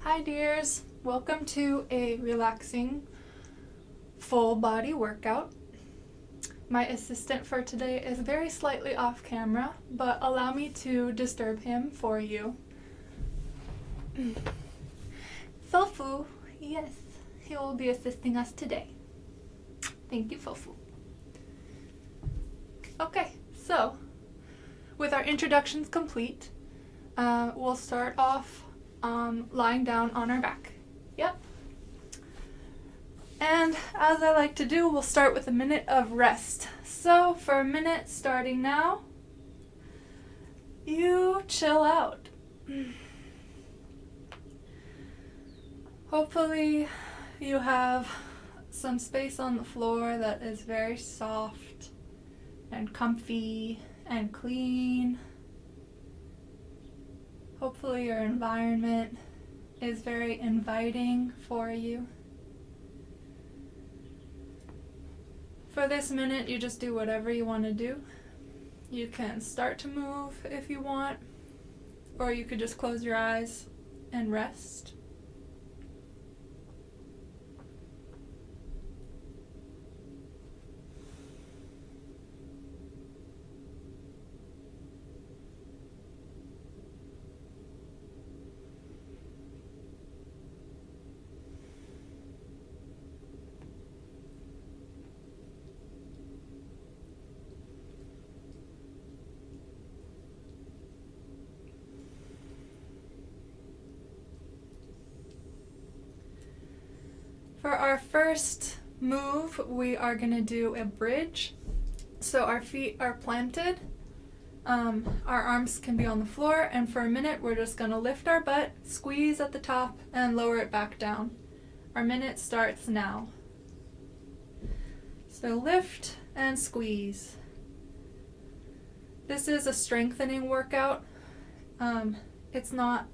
Hi dears, welcome to a relaxing full body workout. My assistant for today is very slightly off camera, but allow me to disturb him for you. Fofu, yes, he will be assisting us today. Thank you, Fofu. Okay, so with our introductions complete, we'll start off lying down on our back. Yep. And as I like to do, we'll start with a minute of rest. So for a minute starting now, you chill out. Hopefully you have some space on the floor that is very soft and comfy and clean. Hopefully your environment is very inviting for you. For this minute, you just do whatever you want to do. You can start to move if you want, or you could just close your eyes and rest. For our first move, we are going to do a bridge. So our feet are planted, our arms can be on the floor, and for a minute we're just going to lift our butt, squeeze at the top, and lower it back down. Our minute starts now. So lift and squeeze. This is a strengthening workout. It's not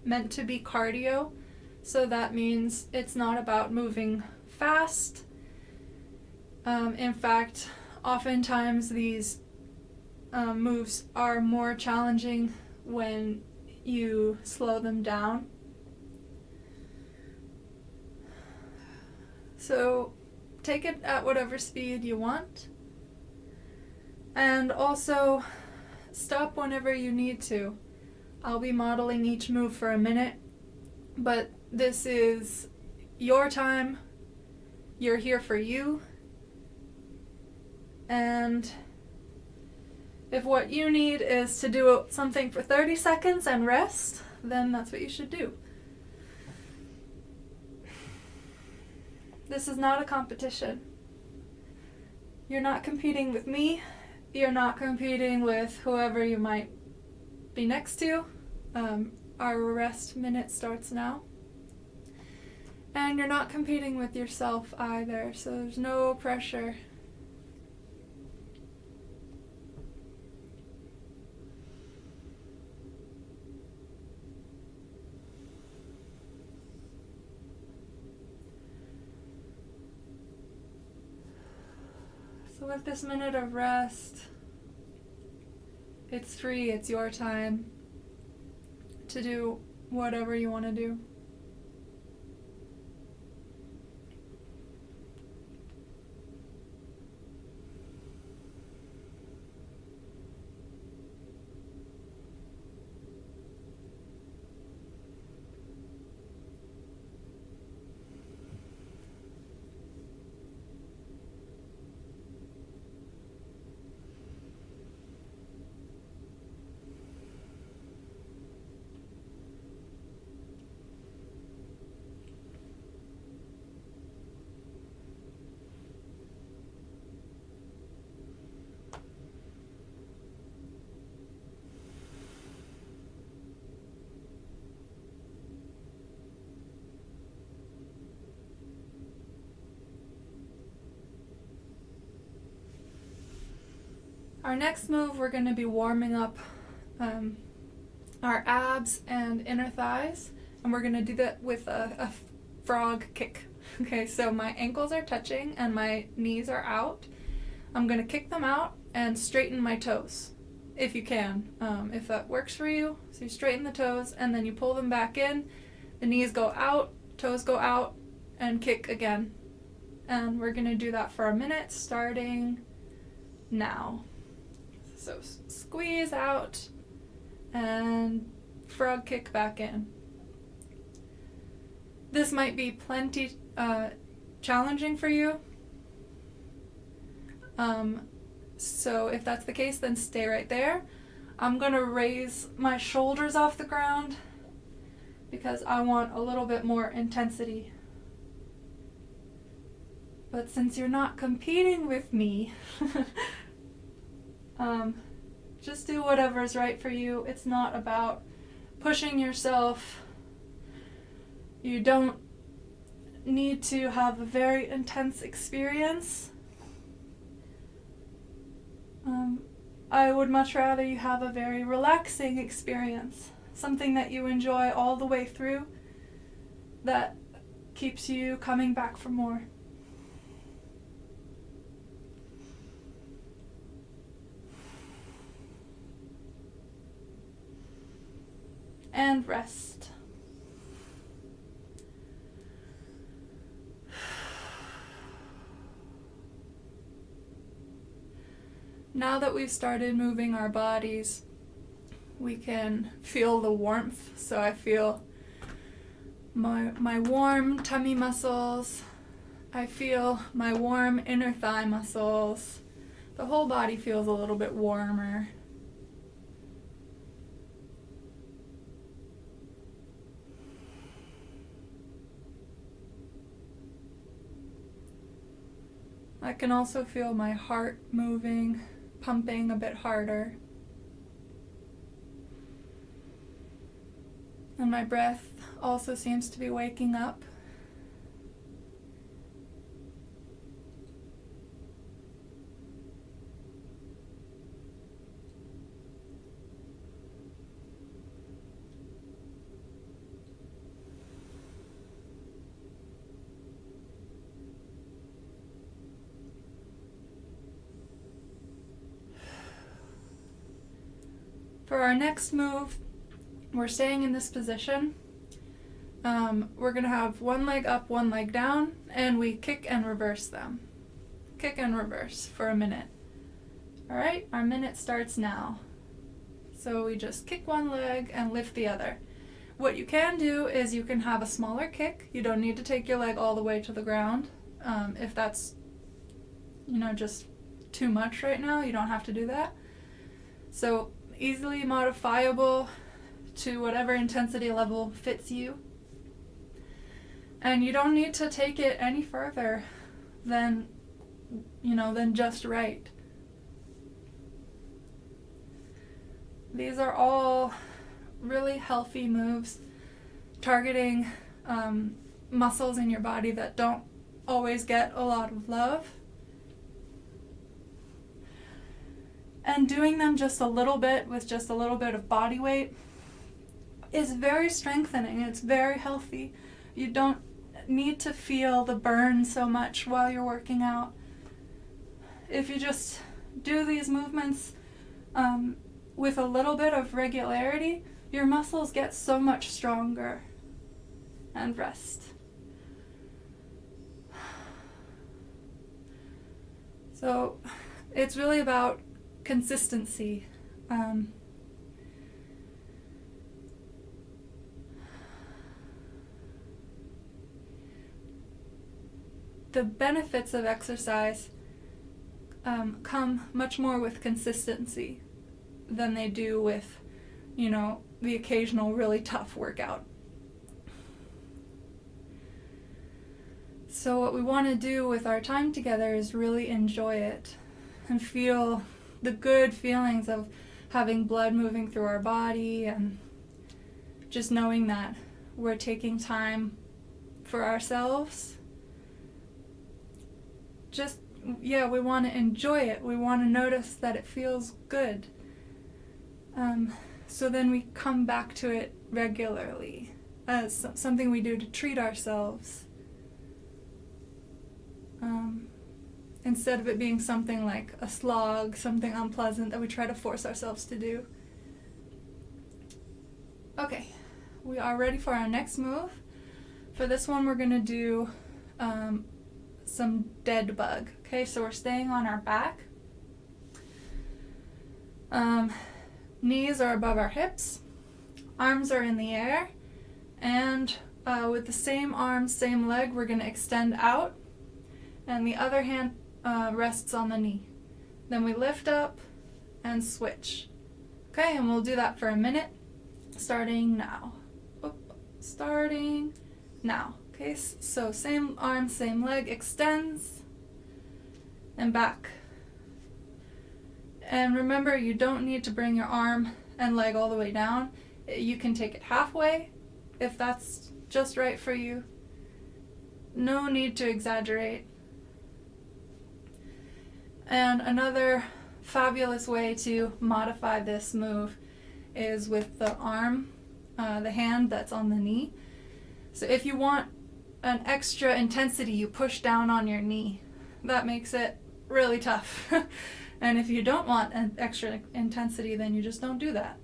meant to be cardio. So that means it's not about moving fast. In fact, oftentimes these moves are more challenging when you slow them down. So take it at whatever speed you want. And also stop whenever you need to. I'll be modeling each move for a minute, but this is your time. You're here for you. And if what you need is to do something for 30 seconds and rest, then that's what you should do. This is not a competition. You're not competing with me. You're not competing with whoever you might be next to. Our rest minute starts now. And you're not competing with yourself either, so there's no pressure. So with this minute of rest, it's free, it's your time to do whatever you want to do. Our next move, we're going to be warming up our abs and inner thighs, and we're going to do that with a frog kick. Okay, so my ankles are touching and my knees are out. I'm going to kick them out and straighten my toes, if you can, if that works for you. So you straighten the toes and then you pull them back in The knees go out, toes go out, and kick again. And we're going to do that for a minute starting now. So squeeze out and frog kick back in. This might be plenty challenging for you. So if that's the case, then stay right there. I'm going to raise my shoulders off the ground because I want a little bit more intensity. But since you're not competing with me, just do whatever's right for you. It's not about pushing yourself. You don't need to have a very intense experience. I would much rather you have a very relaxing experience, something that you enjoy all the way through, that keeps you coming back for more. And rest. Now that we've started moving our bodies, we can feel the warmth. So I feel my warm tummy muscles. I feel my warm inner thigh muscles. The whole body feels a little bit warmer. I can also feel my heart moving, pumping a bit harder. And my breath also seems to be waking up. For our next move, we're staying in this position. We're going to have one leg up, one leg down, and we kick and reverse them. Kick and reverse for a minute. Alright, our minute starts now. So we just kick one leg and lift the other. What you can do is you can have a smaller kick. You don't need to take your leg all the way to the ground. If that's, just too much right now, you don't have to do that. So easily modifiable to whatever intensity level fits you. And you don't need to take it any further than just right. These are all really healthy moves targeting muscles in your body that don't always get a lot of love. And doing them just a little bit with just a little bit of body weight is very strengthening. It's very healthy. You don't need to feel the burn so much while you're working out. If you just do these movements with a little bit of regularity, your muscles get so much stronger. And rest. So it's really about consistency. The benefits of exercise come much more with consistency than they do with, the occasional really tough workout. So what we want to do with our time together is really enjoy it and feel the good feelings of having blood moving through our body and just knowing that we're taking time for ourselves. We want to enjoy it. We want to notice that it feels good. So then we come back to it regularly as something we do to treat ourselves. Instead of it being something like a slog, something unpleasant that we try to force ourselves to do. Okay, we are ready for our next move. For this one, we're going to do some dead bug. Okay, so we're staying on our back. Knees are above our hips. Arms are in the air. And with the same arm, same leg, we're going to extend out. And the other hand rests on the knee. Then we lift up and switch. Okay, and we'll do that for a minute, starting now. Starting now. Okay, so same arm, same leg, extends, and back. And remember, you don't need to bring your arm and leg all the way down. You can take it halfway if that's just right for you. No need to exaggerate. And another fabulous way to modify this move is with the arm, the hand that's on the knee. So if you want an extra intensity, you push down on your knee. That makes it really tough. And if you don't want an extra intensity, then you just don't do that.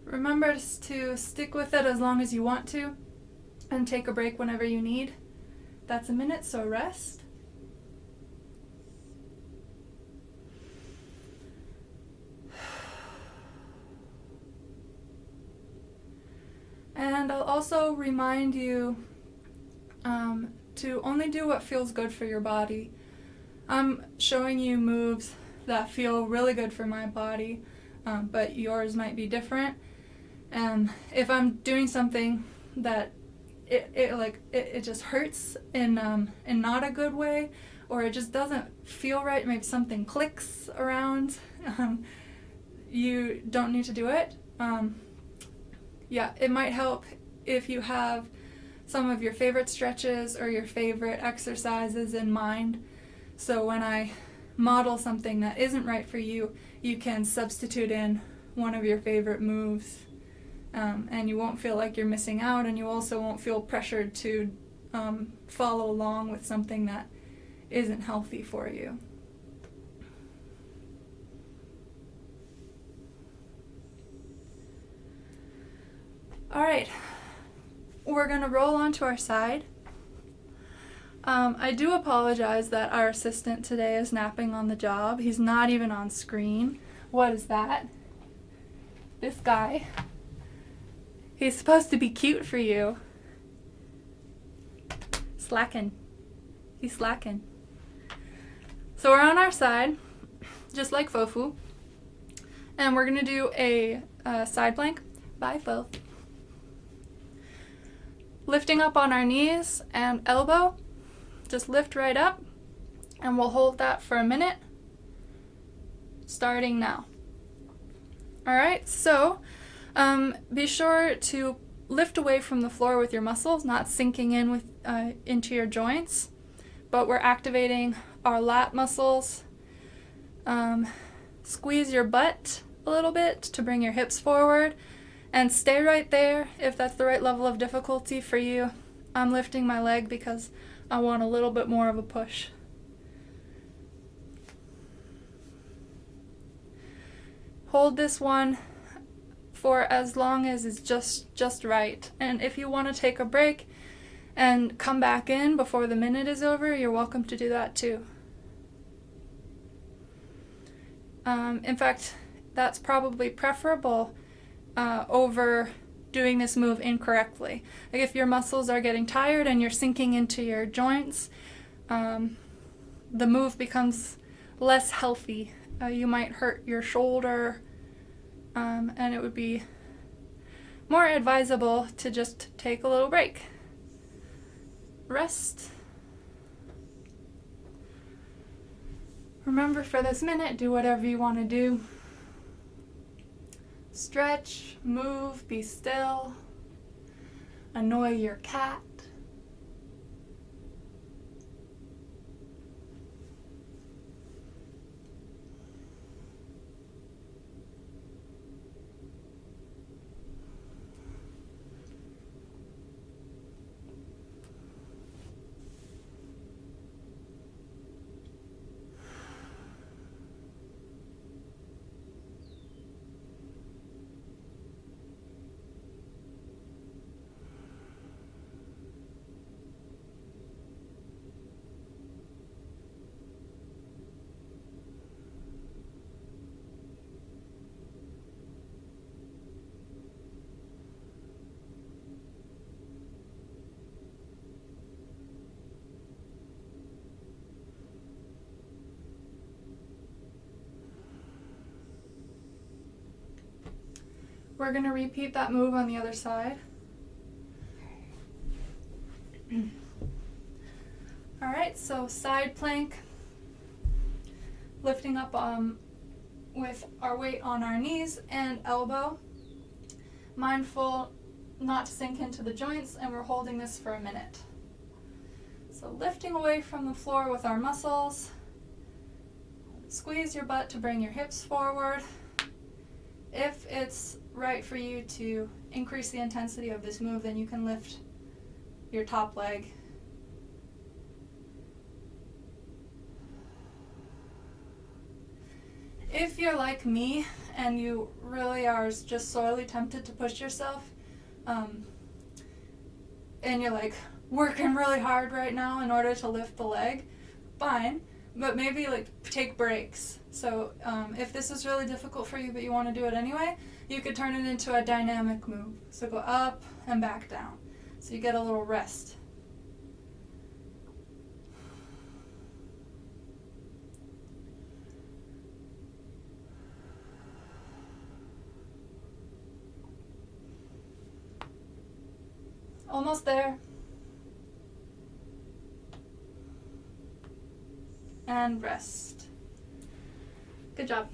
Remember to stick with it as long as you want to, and take a break whenever you need. That's a minute, so rest. And I'll also remind you to only do what feels good for your body. I'm showing you moves that feel really good for my body, but yours might be different. And if I'm doing something that it just hurts in not a good way, or it just doesn't feel right, maybe something clicks around, you don't need to do it. It might help if you have some of your favorite stretches or your favorite exercises in mind. So when I model something that isn't right for you, you can substitute in one of your favorite moves. And you won't feel like you're missing out, and you also won't feel pressured to follow along with something that isn't healthy for you. All right, we're going to roll onto our side. I do apologize that our assistant today is napping on the job. He's not even on screen. What is that? This guy. He's supposed to be cute for you. Slacking. He's slacking. So we're on our side, just like Fofu. And we're going to do a side plank. Bye, Fof. Lifting up on our knees and elbow. Just lift right up. And we'll hold that for a minute. Starting now. Alright, so be sure to lift away from the floor with your muscles, not sinking in with into your joints, but we're activating our lat muscles. Squeeze your butt a little bit to bring your hips forward, and stay right there if that's the right level of difficulty for you. I'm lifting my leg because I want a little bit more of a push. Hold this one for as long as is just right. And if you want to take a break and come back in before the minute is over, you're welcome to do that too. In fact, that's probably preferable over doing this move incorrectly. Like if your muscles are getting tired and you're sinking into your joints, the move becomes less healthy. You might hurt your shoulder, and it would be more advisable to just take a little break. Rest. Remember, for this minute, do whatever you want to do. Stretch, move, be still, annoy your cat. We're going to repeat that move on the other side. All right, so side plank, lifting up with our weight on our knees and elbow. Mindful not to sink into the joints, and we're holding this for a minute. So lifting away from the floor with our muscles. Squeeze your butt to bring your hips forward. If it's right for you to increase the intensity of this move, then you can lift your top leg. If you're like me and you really are just sorely tempted to push yourself, and you're like working really hard right now in order to lift the leg, fine, but maybe like take breaks. So if this is really difficult for you but you want to do it anyway, you could turn it into a dynamic move. So go up and back down, so you get a little rest. Almost there. And rest. Good job.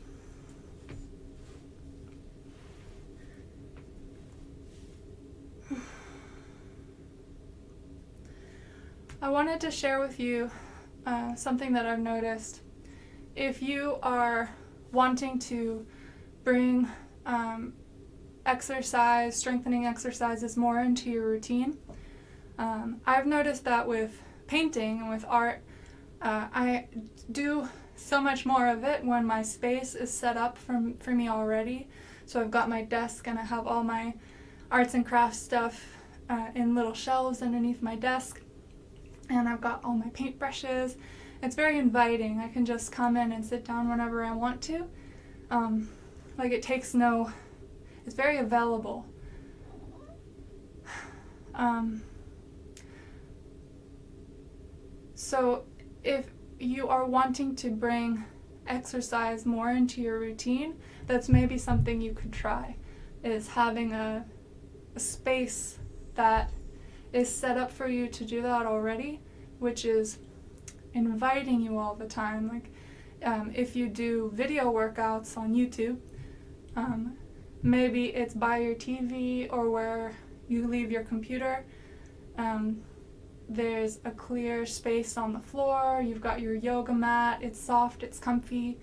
I wanted to share with you something that I've noticed. If you are wanting to bring exercise, strengthening exercises more into your routine, I've noticed that with painting and with art, I do so much more of it when my space is set up for me already. So I've got my desk and I have all my arts and crafts stuff in little shelves underneath my desk. And I've got all my paintbrushes. It's very inviting. I can just come in and sit down whenever I want to. It's very available. So if you are wanting to bring exercise more into your routine, that's maybe something you could try, is having a space that is set up for you to do that already, which is inviting you all the time. Like if you do video workouts on YouTube, maybe it's by your TV or where you leave your computer. There's a clear space on the floor. You've got your yoga mat. It's soft, it's comfy.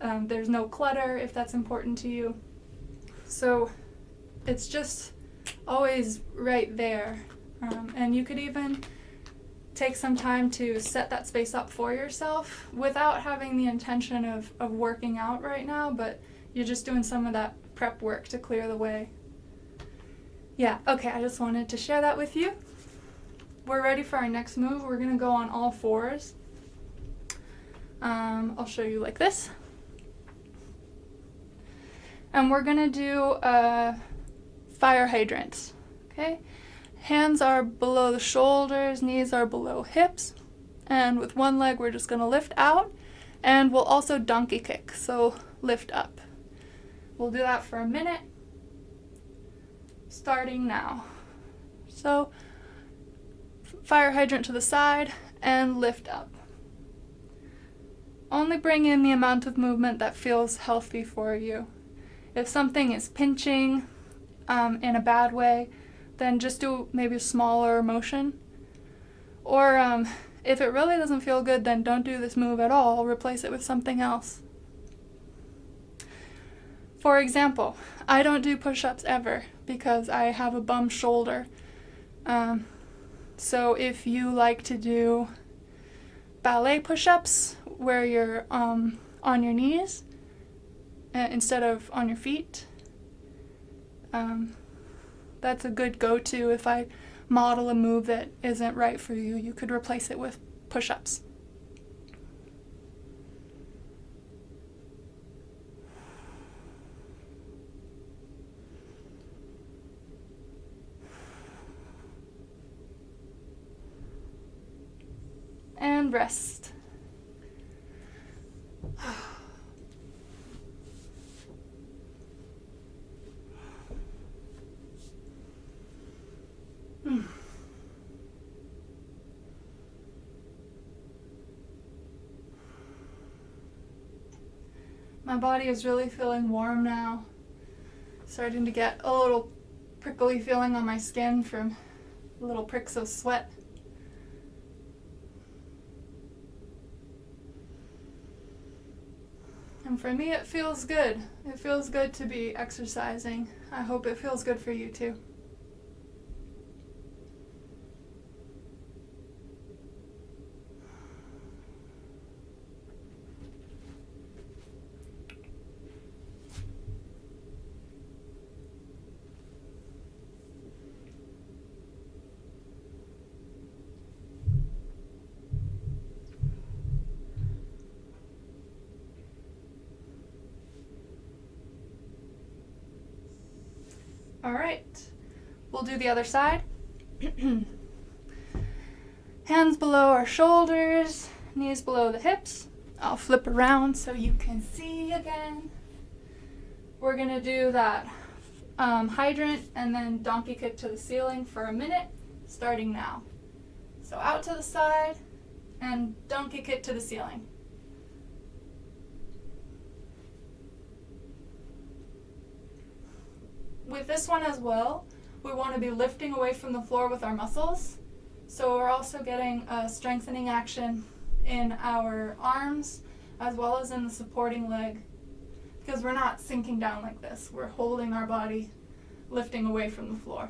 There's no clutter if that's important to you. So it's just always right there. And you could even take some time to set that space up for yourself without having the intention of working out right now, but you're just doing some of that prep work to clear the way. Yeah, okay, I just wanted to share that with you. We're ready for our next move. We're going to go on all fours. I'll show you like this. And we're going to do fire hydrants. Okay? Hands are below the shoulders, knees are below hips. And with one leg, we're just going to lift out. And we'll also donkey kick, so lift up. We'll do that for a minute, starting now. So fire hydrant to the side and lift up. Only bring in the amount of movement that feels healthy for you. If something is pinching in a bad way, then just do maybe a smaller motion. Or if it really doesn't feel good, then don't do this move at all. Replace it with something else. For example, I don't do push-ups ever because I have a bum shoulder. So if you like to do ballet push-ups where you're on your knees instead of on your feet, that's a good go-to. If I model a move that isn't right for you, you could replace it with push-ups. And rest. My body is really feeling warm now. Starting to get a little prickly feeling on my skin from little pricks of sweat. And for me, it feels good. It feels good to be exercising. I hope it feels good for you too. All right, we'll do the other side. Hands below our shoulders, knees below the hips. I'll flip around so you can see again. We're gonna do that hydrant and then donkey kick to the ceiling for a minute, starting now. So out to the side and donkey kick to the ceiling. With this one as well, we want to be lifting away from the floor with our muscles. So we're also getting a strengthening action in our arms as well as in the supporting leg, because we're not sinking down like this. We're holding our body, lifting away from the floor.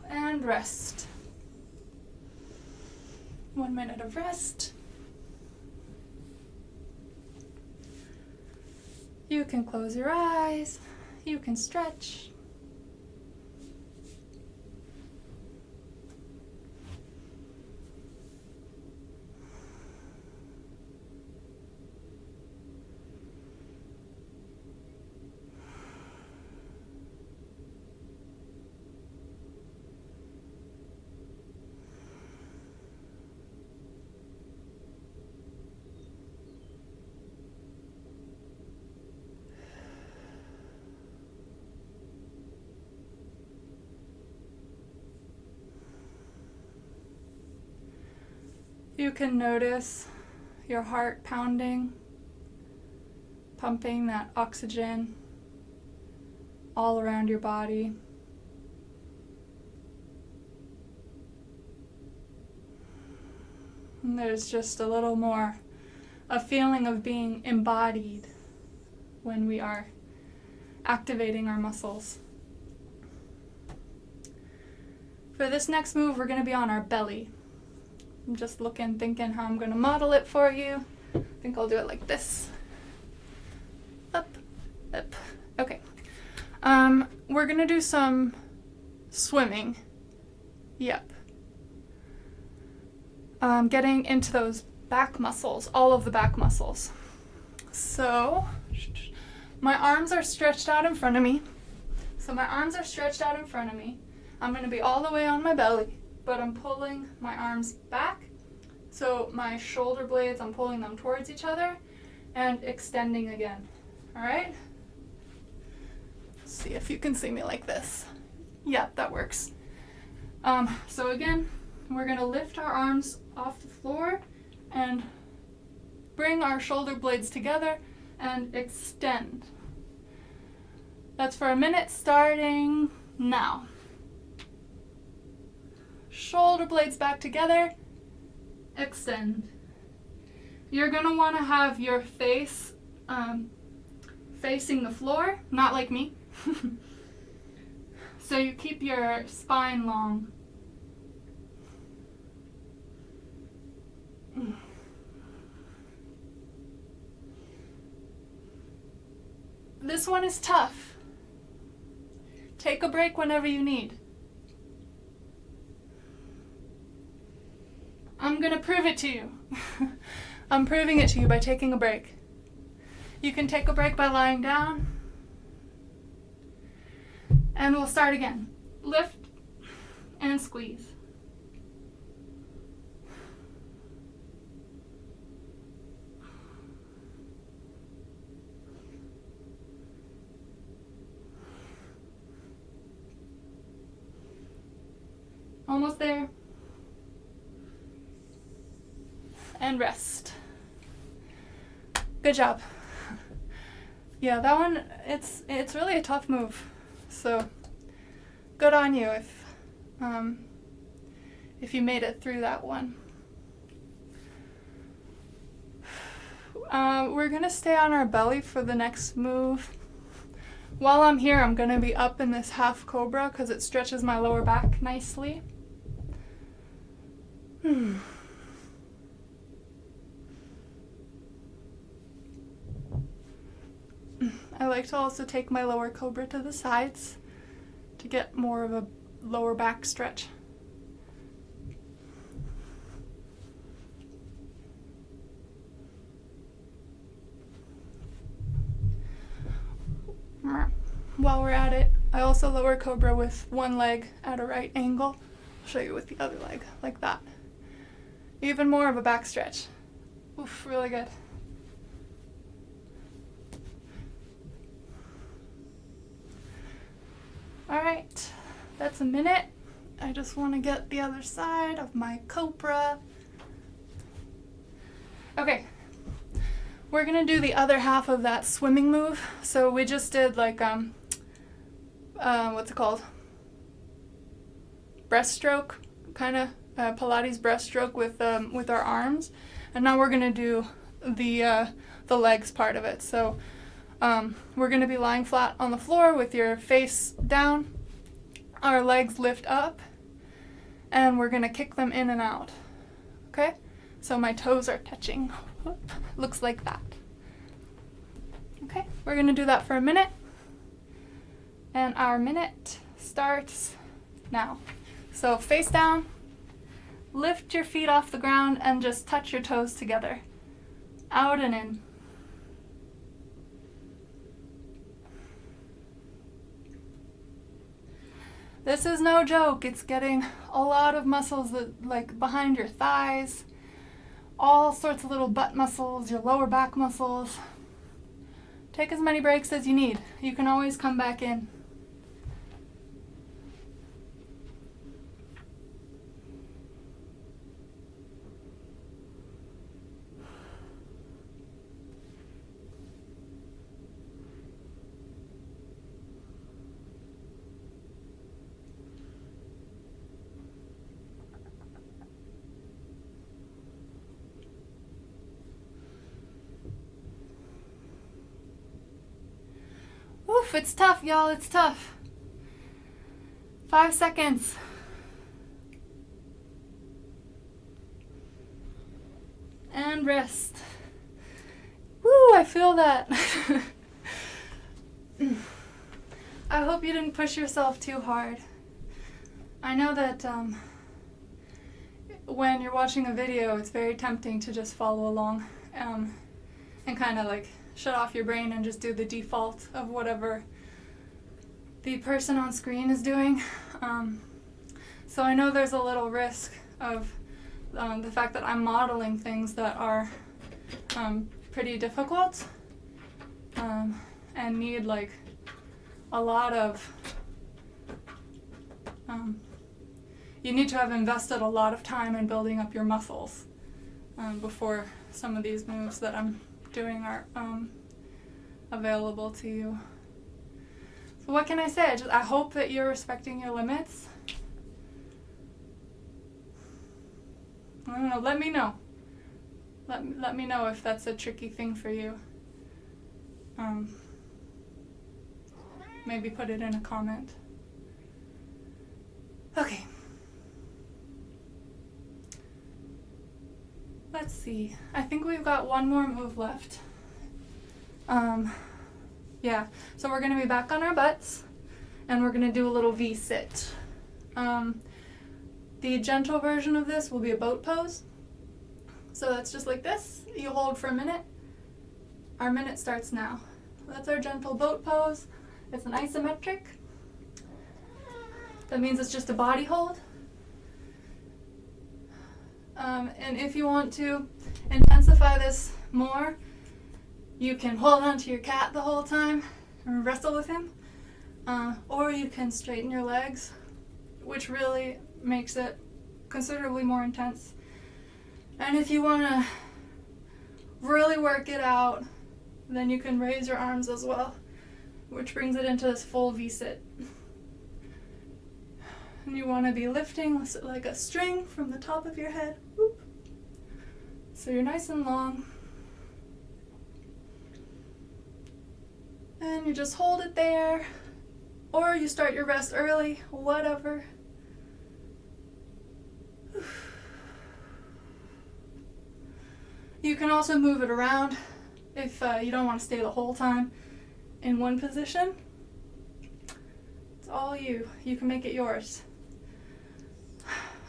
And rest. 1 minute of rest. You can close your eyes. You can stretch. You can notice your heart pounding, pumping that oxygen all around your body. And there's just a little more a feeling of being embodied when we are activating our muscles. For this next move, we're going to be on our belly. I'm just thinking how I'm going to model it for you. I think I'll do it like this. Up, up. Okay. We're going to do some swimming. Yep. Getting into those back muscles, all of the back muscles. So, my arms are stretched out in front of me. I'm going to be all the way on my belly, but I'm pulling my arms back. So my shoulder blades, I'm pulling them towards each other and extending again. All right? See if you can see me like this. Yeah, that works. So again, we're going to lift our arms off the floor and bring our shoulder blades together and extend. That's for a minute starting now. Shoulder blades back together, extend. You're going to want to have your face facing the floor, not like me. So you keep your spine long. This one is tough. Take a break whenever you need. I'm gonna prove it to you. I'm proving it to you by taking a break. You can take a break by lying down. And we'll start again. Lift and squeeze. Almost there. And rest. Good job. Yeah, that one, it's really a tough move. So good on you if you made it through that one. We're gonna stay on our belly for the next move. While I'm here, I'm gonna be up in this half cobra because it stretches my lower back nicely. I like to also take my lower cobra to the sides to get more of a lower back stretch. While we're at it, I also lower cobra with one leg at a right angle. I'll show you with the other leg, like that. Even more of a back stretch. Oof, really good. All right, that's a minute. I just want to get the other side of my cobra. Okay, we're gonna do the other half of that swimming move. So we just did like, what's it called? Breaststroke, kind of Pilates breaststroke with our arms. And now we're gonna do the legs part of it. So we're gonna be lying flat on the floor with your face down. Our legs lift up, and we're gonna kick them in and out. Okay? So my toes are touching. Looks like that. Okay, we're gonna do that for a minute. And our minute starts now. So face down, lift your feet off the ground and just touch your toes together. Out and in. This is no joke. It's getting a lot of muscles that, like behind your thighs, all sorts of little butt muscles, your lower back muscles. Take as many breaks as you need. You can always come back in. Oof, it's tough, y'all, it's tough. 5 seconds. And rest. Woo, I feel that. I hope you didn't push yourself too hard. I know that when you're watching a video, it's very tempting to just follow along and kind of like shut off your brain and just do the default of whatever the person on screen is doing. So I know there's a little risk of the fact that I'm modeling things that are pretty difficult and need like a lot of, you need to have invested a lot of time in building up your muscles before some of these moves that I'm doing are available to you. So what can I say? I hope that you're respecting your limits. I don't know, let me know. Let me know if that's a tricky thing for you. Maybe put it in a comment. Okay. Let's see. I think we've got one more move left. Yeah, so we're gonna be back on our butts and we're gonna do a little V-sit. The gentle version of this will be a boat pose. So that's just like this. You hold for a minute. Our minute starts now. That's our gentle boat pose. It's an isometric. That means it's just a body hold. And if you want to intensify this more, you can hold on to your cat the whole time and wrestle with him. Or you can straighten your legs, which really makes it considerably more intense. And if you want to really work it out, then you can raise your arms as well, which brings it into this full V-sit. And you want to be lifting like a string from the top of your head. Whoop. So you're nice and long. And you just hold it there, or you start your rest early, whatever. You can also move it around if you don't want to stay the whole time in one position. It's all you. You can make it yours.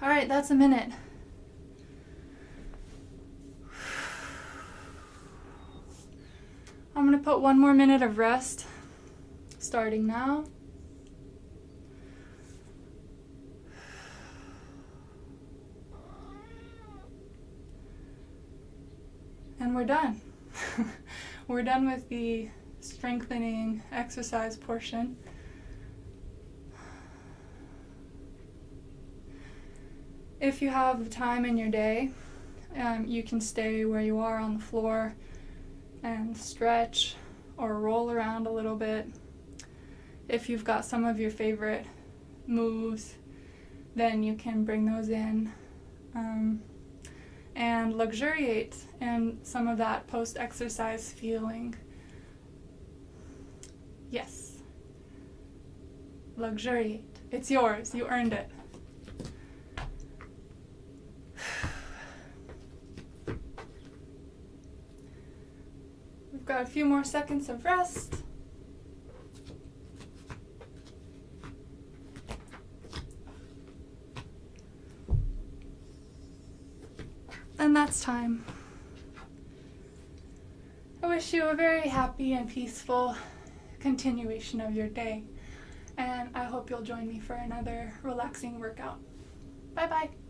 All right, that's a minute. I'm going to put 1 more minute of rest, starting now. And we're done. We're done with the strengthening exercise portion. If you have the time in your day, you can stay where you are on the floor and stretch or roll around a little bit. If you've got some of your favorite moves, then you can bring those in and luxuriate in some of that post-exercise feeling. Yes. Luxuriate. It's yours. You earned it. We've got a few more seconds of rest. And that's time. I wish you a very happy and peaceful continuation of your day. And I hope you'll join me for another relaxing workout. Bye-bye.